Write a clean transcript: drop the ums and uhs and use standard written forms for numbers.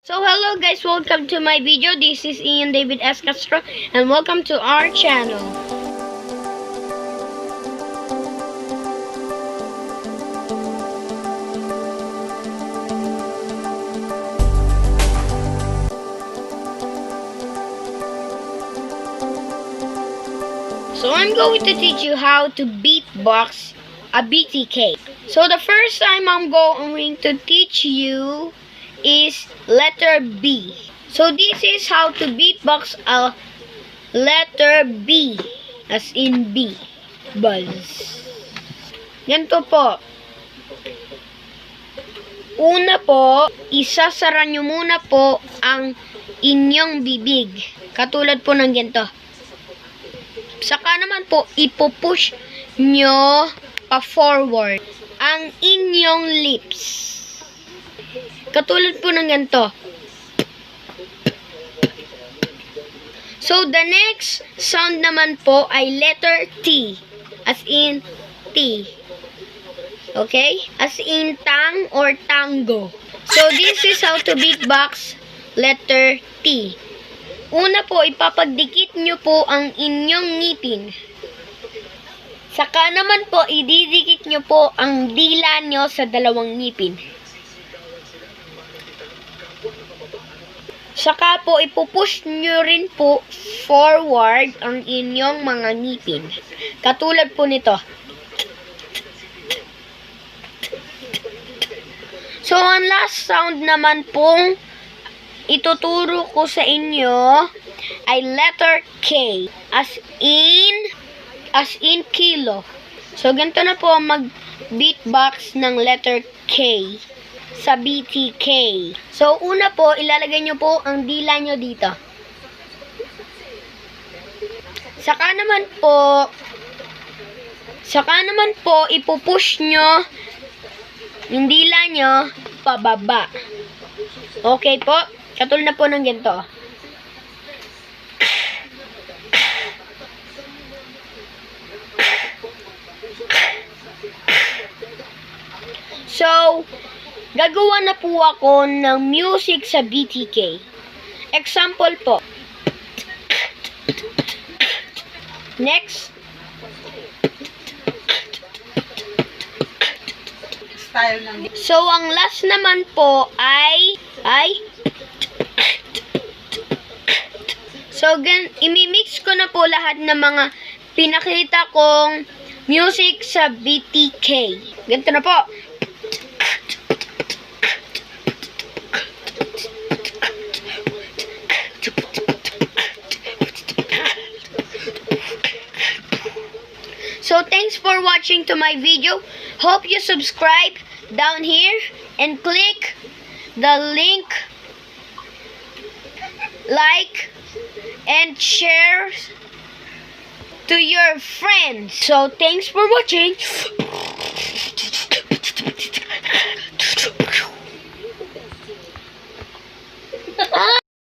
So hello guys, welcome to my video. This is Ian David S. Castro and welcome to our channel. So I'm going to teach you how to beatbox a BTK. So the first time I'm going to teach you is letter B. So this is how to beatbox a letter B, as in B. Buzz. Ganito po. Una po, isasara nyo muna po ang inyong bibig. Katulad po ng ganito. Saka naman po, ipupush nyo pa forward ang inyong lips. Katulad po ng ganito. So, the next sound naman po ay letter T. As in T. Okay? As in tang or tango. So, this is how to beatbox letter T. Una po, ipapagdikit nyo po ang inyong ngipin. Saka naman po, ididikit nyo po ang dila nyo sa dalawang ngipin. Saka po, ipupush nyo rin po forward ang inyong mga ngipin. Katulad po nito. So, ang last sound naman pong ituturo ko sa inyo ay letter K. As in kilo. So, ganito na po ang mag-beatbox ng letter K sa BTK. So, una po, ilalagay nyo po ang dila nyo dito. Saka naman po, ipupush nyo yung dila nyo pababa. Okay po? Katulad na po ng ganito. So, gagawa na po ako ng music sa BTK. Example po. Next. So, ang last naman po ay so, imimix ko na po lahat ng mga pinakita kong music sa BTK. Ganito na po. So, thanks for watching to my video. Hope you subscribe down here and click the link, like, and share to your friends. So, thanks for watching.